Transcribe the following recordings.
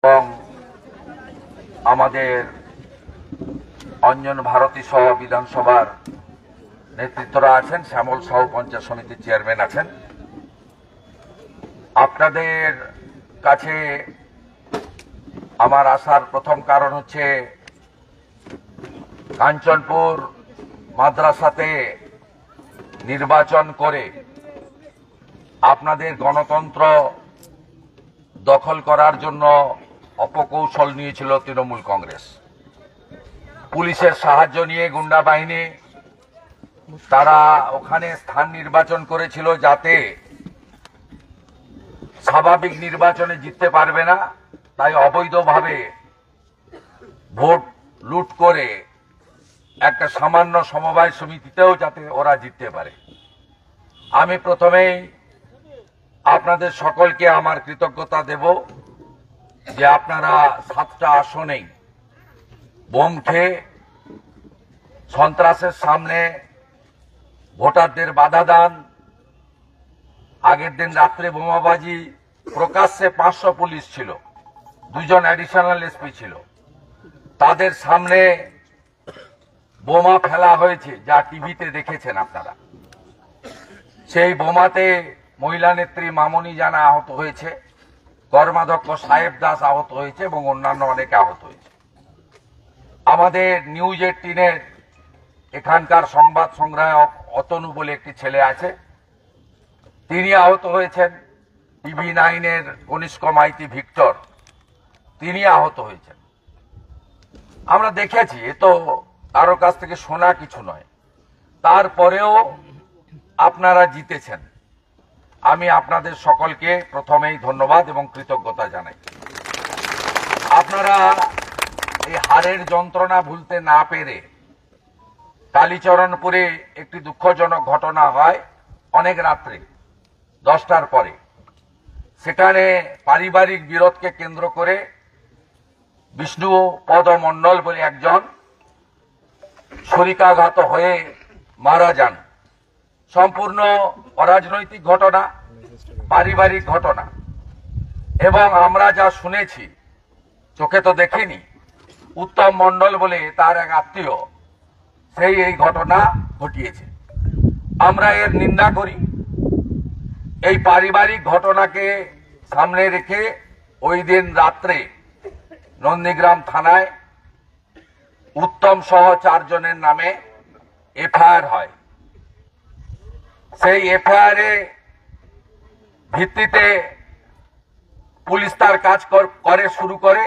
এবং আমাদের অঞ্জন ভারতী সহ বিধানসভার নেতৃত্বরা আছেন, শ্যামল সহ পঞ্চায়েত সমিতির চেয়ারম্যান আছেন। আপনাদের কাছে আমার আসার প্রথম কারণ হচ্ছে কাঞ্চনপুর মাদ্রাসাতে নির্বাচন করে আপনাদের গণতন্ত্র দখল করার জন্য অপকৌশল নিয়েছিল তৃণমূল কংগ্রেস। পুলিশের সাহায্য নিয়ে গুন্ডা বাহিনী তারা ওখানে স্থান নির্বাচন করেছিল যাতে স্বাভাবিক নির্বাচনে জিততে পারবে না, তাই অবৈধভাবে ভোট লুট করে একটা সামান্য সমবায় সমিতিতেও যাতে ওরা জিততে পারে। আমি প্রথমেই আপনাদের সকলকে আমার কৃতজ্ঞতা দেব যে আপনারা 7টা আসনেই বোম খেয়ে সন্ত্রাসের সামনে ভোটারদের বাধা দান। আগের দিন রাত্রে বোমাবাজি, প্রকাশ্যে 500 পুলিশ ছিল, 2 জন অ্যাডিশনাল এসপি ছিল, তাদের সামনে বোমা ফেলা হয়েছে যা টিভিতে দেখেছেন আপনারা। সেই বোমাতে মহিলা নেত্রী মামনি জানা আহত হয়েছে, কর্মাধ্যক্ষ সাহেব দাস আহত হয়েছে এবং অন্যান্য অনেকে আহত হয়েছে। আমাদের নিউজ 18-এর এখানকার সংবাদ সংগ্রাহক অতনু বলে একটি ছেলে আছে, তিনি আহত হয়েছেন। টিভি 9-এর কনিষ্ক মাইতি ভিক্টর, তিনি আহত হয়েছেন। আমরা দেখেছি, এ তো কারো কাছ থেকে শোনা কিছু নয়। তারপরেও আপনারা জিতেছেন। আমি আপনাদের সকলকে প্রথমেই ধন্যবাদ এবং কৃতজ্ঞতা জানাই। আপনারা এই হারের যন্ত্রণা ভুলতে না পেরে কালীচরণপুরে একটি দুঃখজনক ঘটনা হয় অনেক রাত্রে 10টার পরে। সেখানে পারিবারিক বিরোধকে কেন্দ্র করে বিষ্ণুপদ মণ্ডল বলে একজন ছুরিকাঘাত হয়ে মারা যান। সম্পূর্ণ অরাজনৈতিক ঘটনা, পারিবারিক ঘটনা। এবং আমরা যা শুনেছি, চোখে তো দেখিনি, উত্তম মণ্ডল বলে তার এক আত্মীয় সেই এই ঘটনা ঘটিয়েছে। আমরা এর নিন্দা করি। এই পারিবারিক ঘটনাকে সামনে রেখে ওই দিন রাত্রে নন্দীগ্রাম থানায় উত্তম সহ 4 জনের নামে এফআইআর হয়। সেই এফআইআর ভিত্তিতে পুলিশ তার কাজ করে শুরু করে,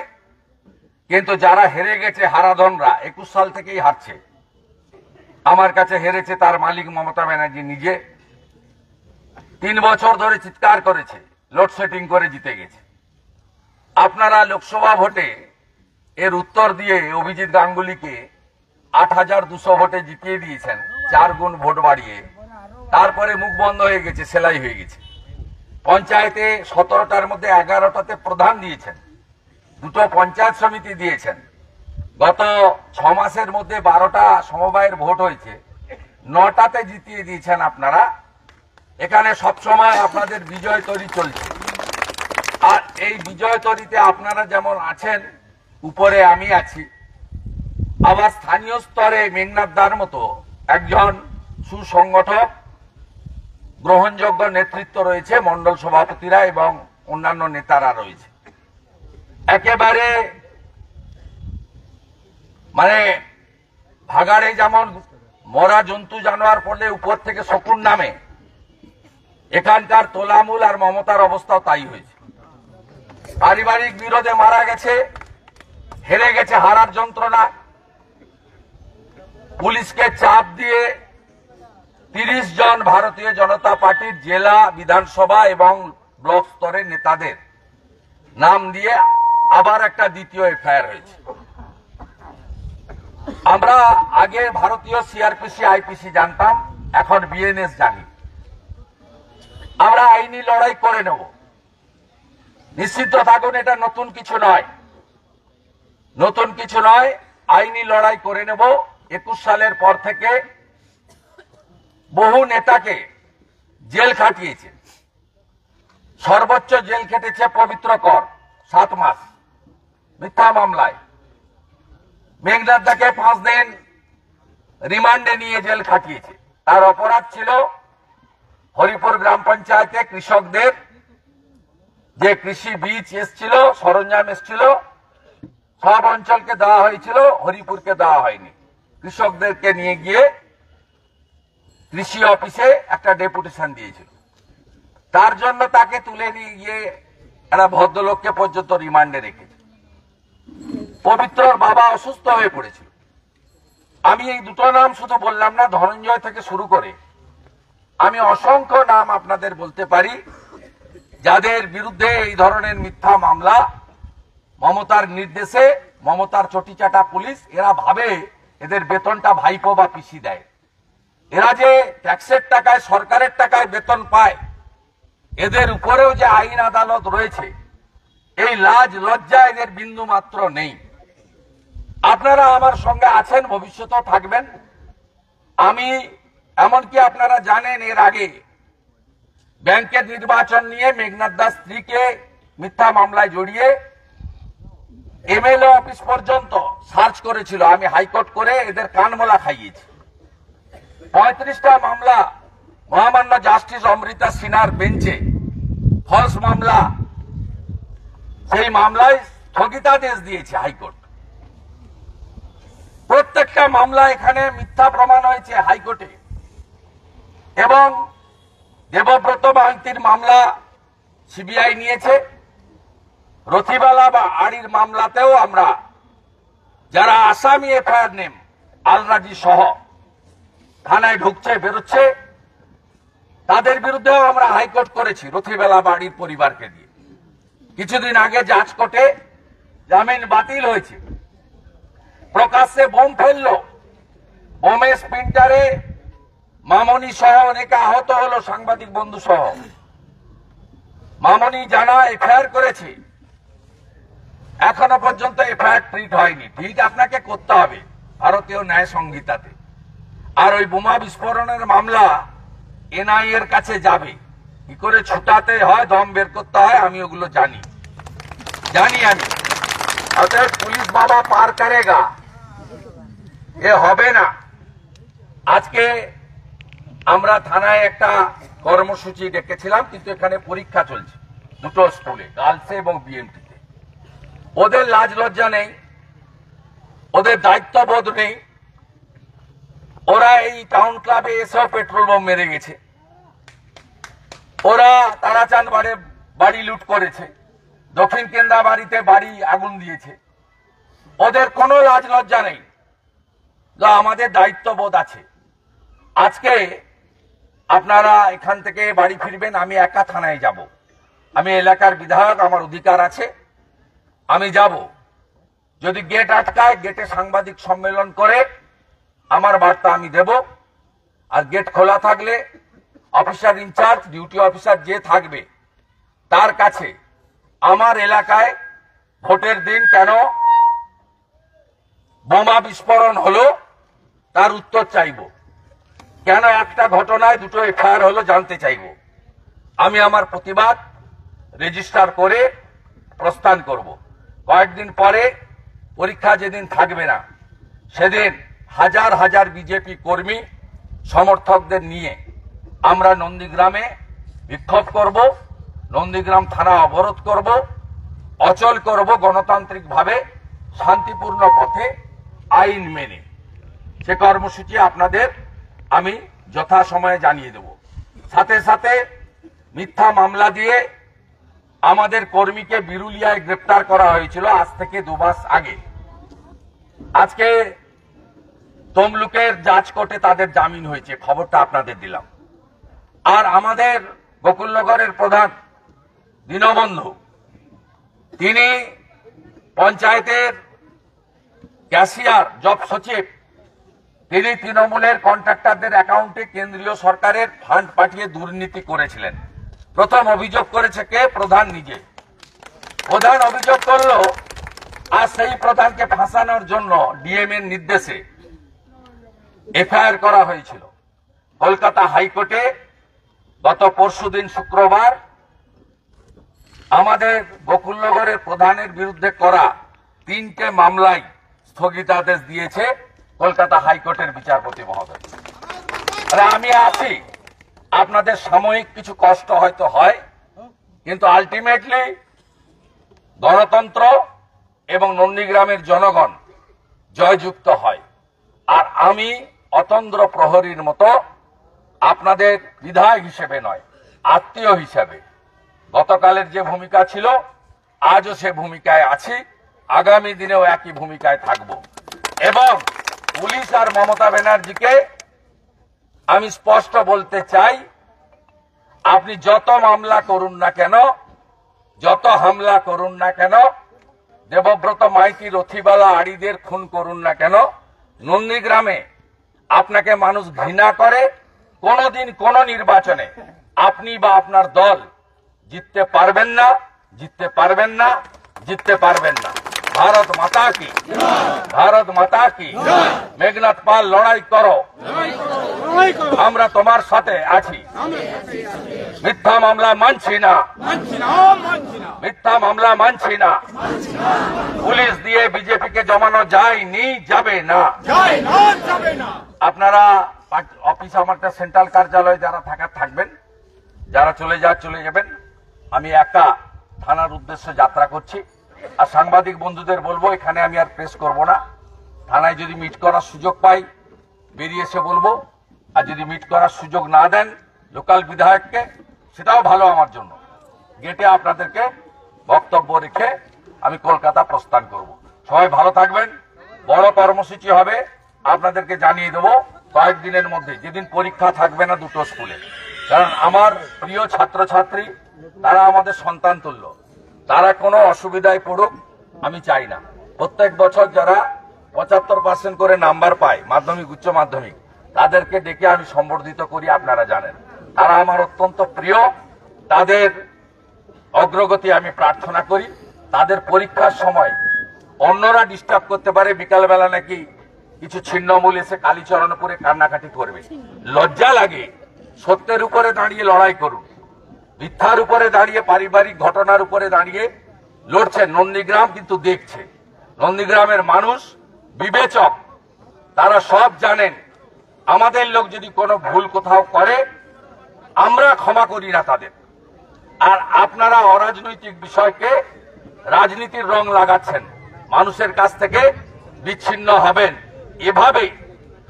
কিন্তু যারা হেরে গেছে হারাধনরা 21 সাল থেকেই হারছে। আমার কাছে হেরেছে তার মালিক মমতা ব্যানার্জি নিজে। 3 বছর ধরে চিৎকার করেছে, লোডশেডিং করে জিতে গেছে। আপনারা লোকসভা ভোটে এর উত্তর দিয়ে অভিজিৎ গাঙ্গুলিকে 8200 ভোটে জিতিয়ে দিয়েছেন, 4 গুণ ভোট বাড়িয়ে। তারপরে মুখ বন্ধ হয়ে গেছে, সেলাই হয়ে গেছে। পঞ্চায়েতে 17টার মধ্যে 11টাতে প্রধান দিয়েছেন, 2টো পঞ্চায়েত সমিতি দিয়েছেন। গত 6 মাসের মধ্যে 12টা সমবায়ের ভোট হয়েছে, 9টাতে জিতিয়ে দিয়েছেন আপনারা। এখানে সবসময় আপনাদের বিজয় তরী চলছে। আর এই বিজয় তরীতে আপনারা যেমন আছেন, উপরে আমি আছি, আবার স্থানীয় স্তরে মেঘনাথ দার মতো একজন সুসংগঠক গ্রহণযোগ্য নেতৃত্ব রয়েছে, মন্ডল সভাপতিরা এবং অন্যান্য নেতারা রয়েছে। একেবারে মানে ভাগাড়ে যেমন মরা জন্তু জানোয়ার পড়লে উপর থেকে শকুন নামে, এখানকার তোলামূল আর মমতার অবস্থাও তাই হয়েছে। পারিবারিক বিরোধে মারা গেছে, হেরে গেছে হারার যন্ত্রণা। পুলিশকে চাপ দিয়ে 30 জন ভারতীয় জনতা পার্টির জেলা, বিধানসভা এবং ব্লক স্তরের নেতাদের নাম দিয়ে আবার একটা দ্বিতীয় এফআইআর হয়েছে। আমরা আগে ভারতীয় সিআরপিসি, আইপিসি জানতাম, এখন বিএনএস জানি। আমরা আইনি লড়াই করে নেব, নিশ্চিত থাকুন। এটা নতুন কিছু নয়, নতুন কিছু নয়। আইনি লড়াই করে নেব। 21 সালের পর থেকে বহু নেতাকে জেল খাটিয়েছে। সর্বোচ্চ জেল খেটেছে পবিত্র কর, 7 মাস। মিথ্যা মামলায় মেঘনাদ দাকে 5 দিন রিমান্ডে নিয়ে জেল খাটিয়েছে। তার অপরাধ ছিল হরিপুর গ্রাম পঞ্চায়েতে কৃষকদের যে কৃষি বীজ এসছিল, সরঞ্জাম এসছিল, সব অঞ্চলকে দেওয়া হয়েছিল, হরিপুরকে দেওয়া হয়নি। কৃষকদেরকে নিয়ে গিয়ে কৃষি অফিসে একটা ডেপুটেশন দিয়েছিল। তার জন্য তাকে তুলে নিয়ে গিয়ে একটা ভদ্রলোককে পর্যন্ত রিমান্ডে রেখেছে। পবিত্রর বাবা অসুস্থ হয়ে পড়েছিল। আমি এই দুটো নাম শুধু বললাম না, ধনঞ্জয় থেকে শুরু করে আমি অসংখ্য নাম আপনাদের বলতে পারি যাদের বিরুদ্ধে এই ধরনের মিথ্যা মামলা। মমতার নির্দেশে, মমতার চটিচাটা পুলিশ, এরা ভাবে এদের বেতনটা ভাইপো বা পিসি দেয়। এরা যে ট্যাক্সের টাকায়, সরকারের টাকায় বেতন পায়, এদের উপরেও যে আইন আদালত রয়েছে, এই লাজ লজ্জা এদের বিন্দু মাত্র নেই। আপনারা আমার সঙ্গে আছেন, ভবিষ্যতেও থাকবেন। আমি এমনকি আপনারা জানেন এর আগে ব্যাংকের নির্বাচন নিয়ে মেঘনাদ দাস স্ত্রীকে মিথ্যা মামলায় জড়িয়ে এমএলএ অফিস পর্যন্ত সার্চ করেছিল। আমি হাইকোর্ট করে এদের কানমোলা খাইয়েছি। 35টা মামলা মহামান্য জাস্টিস অমৃতা সিনহার বেঞ্চে, ফলস মামলা, সেই মামলায় স্থগিতাদেশ দিয়েছে হাইকোর্ট। প্রত্যেকটা মামলা এখানে মিথ্যা প্রমাণ হয়েছে হাইকোর্টে। এবং দেবব্রত মাইতির মামলা সিবিআই নিয়েছে। রথিবালা বা আড়ির মামলাতেও আমরা যারা আসামি এফআইআর নেম আলরাজি সহ থানায় ঢুকছে বেরোচ্ছে, তাদের বিরুদ্ধেও আমরা হাইকোর্ট করেছি রথিবালা বাড়ির পরিবারকে দিয়ে। কিছুদিন আগে জাজ কোর্টে জামিন বাতিল হয়েছে। প্রকাশ্যে বোম ফেললো, বোমের স্পিন্টারে মামনি সহ অনেকে আহত হলো, সাংবাদিক বন্ধু সহ। মামনি জানা এফআইআর করেছে, এখনো পর্যন্ত এফআইআর ট্রিট হয়নি। ট্রিট আপনাকে করতে হবে ভারতীয় ন্যায় সংহিতাতে। আর ওই বোমা বিস্ফোরণের মামলা এনআইএ এর কাছে যাবে, কি করে ছুটাতে হয়, দম বের করতে হয়, আমি ওগুলো জানি। আমি অতএব পুলিশ বাবা পার করেগা, এ হবে না। আজকে আমরা থানায় একটা কর্মসূচি ডেকেছিলাম, কিন্তু এখানে পরীক্ষা চলছে দুটো স্কুলে, গার্লসে এবং বিএমটিতে। ওদের লাজ লজ্জা নেই, ওদের দায়িত্ববোধ নেই। ওরা এই টাউন ক্লাবে এসেও পেট্রোল বোম মেরে গেছে, ওরা তারাচাঁদ বাড়ি লুট করেছে, দক্ষিণ কেন্দ্রা বাড়িতে বাড়ি আগুন দিয়েছে। ওদের কোনো লাজ লজ্জা নেই। আমাদের দায়িত্ববোধ আছে। আজকে আপনারা এখান থেকে বাড়ি ফিরবেন, আমি একা থানায় যাব। আমি এলাকার বিধায়ক, আমার অধিকার আছে, আমি যাব। যদি গেট আটকায়, গেটে সাংবাদিক সম্মেলন করে আমার বার্তা আমি দেব। আর গেট খোলা থাকলে অফিসার ইনচার্জ, ডিউটি অফিসার যে থাকবে, তার কাছে আমার এলাকায় ভোটের দিন কেন বোমা বিস্ফোরণ হলো তার উত্তর চাইব। কেন একটা ঘটনায় দুটো এফআইআর হলো জানতে চাইব। আমি আমার প্রতিবাদ রেজিস্টার করে প্রস্থান করব। কয়েকদিন পরে পরীক্ষা যেদিন থাকবে না, সেদিন হাজার হাজার বিজেপি কর্মী সমর্থকদের নিয়ে আমরা নন্দীগ্রামে বিক্ষোভ করব, নন্দীগ্রাম থানা অবরোধ করব, অচল করব গণতান্ত্রিকভাবে, শান্তিপূর্ণ পথে, আইন মেনে। সে কর্মসূচি আপনাদের আমি যথাসময়ে জানিয়ে দেব। সাথে সাথে মিথ্যা মামলা দিয়ে আমাদের কর্মীকে বিরুলিয়ায় গ্রেপ্তার করা হয়েছিল আজ থেকে 2 মাস আগে। আজকে তমলুকের জাজ কোর্টে তাদের জামিন হয়েছে, খবরটা আপনাদের দিলাম। আর আমাদের গোকুলনগরের প্রধান দীনবন্ধু, তিনি পঞ্চায়েতের ক্যাশিয়ার, জব সচিব, তিনি তৃণমূলের কন্ট্রাক্টরদের অ্যাকাউন্টে কেন্দ্রীয় সরকারের ফান্ড পাঠিয়ে দুর্নীতি করেছিলেন। প্রথম অভিযোগ করেছে কে? প্রধান নিজে। প্রধান অভিযোগ করলো, আর সেই প্রধানকে ফাঁসানোর জন্য ডিএম এর নির্দেশে এফআইআর করা হয়েছিল। কলকাতা হাইকোর্টে গত পরশুদিন শুক্রবার আমাদের গোকুলনগরের প্রধানের বিরুদ্ধে করা 3টে মামলায় স্থগিতাদেশ দিয়েছে কলকাতা হাইকোর্টের বিচারপতি মহোদয়। আরে আমি আছি, আপনাদের সাময়িক কিছু কষ্ট হয়তো হয়, কিন্তু আলটিমেটলি গণতন্ত্র এবং নন্দীগ্রামের জনগণ জয়যুক্ত হয়। আর আমি অতন্দ্র প্রহরীর মতো আপনাদের বিধায়ক হিসেবে নয়, আত্মীয় হিসেবে গতকালের যে ভূমিকা ছিল আজও সে ভূমিকায় আছি, আগামী দিনেও একই ভূমিকায় থাকব। এবং পুলিশ আর মমতা ব্যানার্জিকে আমি স্পষ্ট বলতে চাই, আপনি যত মামলা করুন না কেন, যত হামলা করুন না কেন, দেবব্রত মাইতি রথিবালা আড়িদের খুন করুন না কেন, নন্দীগ্রামে আপনাকে মানুষ ঘৃণা করে। কোনদিন কোন নির্বাচনে আপনি বা আপনার দল জিততে পারবেন না, জিততে পারবেন না, জিততে পারবেন না। ভারত মাতা কি, ভারত মাতা কি। মেঘনাথ পাল, লড়াই করো, আমরা তোমার সাথে আছি। মিথ্যা মামলা মানছি না, মিথ্যা মামলা মানছি না। পুলিশ দিয়ে বিজেপিকে জমানো যায়নি, যাবে না। আপনারা অফিস, আমারটা সেন্ট্রাল কার্যালয়ে যারা থাকার থাকবেন, যারা চলে যাবেন। আমি একা থানার উদ্দেশ্যে যাত্রা করছি। আর সাংবাদিক বন্ধুদের বলবো, এখানে আমি আর প্রেস করব না। থানায় যদি মিট করার সুযোগ পাই বেরিয়ে এসে বলবো, আর যদি মিট করার সুযোগ না দেন লোকাল বিধায়ককে, সেটাও ভালো আমার জন্য। গেটে আপনাদেরকে বক্তব্য রেখে আমি কলকাতা প্রস্থান করব। সবাই ভালো থাকবেন। বড় কর্মসূচি হবে, আপনাদেরকে জানিয়ে দেবো কয়েকদিনের মধ্যে, যেদিন পরীক্ষা থাকবে না দুটো স্কুলে। কারণ আমার প্রিয় ছাত্রছাত্রী, তারা আমাদের সন্তান তুল্য, তারা কোনো অসুবিধায় পড়ুক আমি চাই না। প্রত্যেক বছর যারা 75% করে নাম্বার পায় মাধ্যমিক, উচ্চ মাধ্যমিক, তাদেরকে ডেকে আমি সম্বর্ধিত করি, আপনারা জানেন। তারা আমার অত্যন্ত প্রিয়, তাদের অগ্রগতি আমি প্রার্থনা করি। তাদের পরীক্ষার সময় অন্যরা ডিস্টার্ব করতে পারে, বিকালবেলা নাকি কিছু ছিন্নমূল এসে কালীচরণপুরে কান্নাকাটি করবে। লজ্জা লাগে। সত্যের উপরে দাঁড়িয়ে লড়াই করুন, মিথ্যার উপরে দাঁড়িয়ে, পারিবারিক ঘটনার উপরে দাঁড়িয়ে লড়ছেন। নন্দীগ্রাম কিন্তু দেখছে, নন্দীগ্রামের মানুষ বিবেচক, তারা সব জানেন। আমাদের লোক যদি কোনো ভুল কোথাও করে, আমরা ক্ষমা করি না তাদের। আর আপনারা অরাজনৈতিক বিষয়কে রাজনীতির রং লাগাচ্ছেন, মানুষের কাছ থেকে বিচ্ছিন্ন হবেন। এভাবেই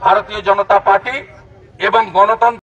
ভারতীয় জনতা পার্টি এবং গণতন্ত্র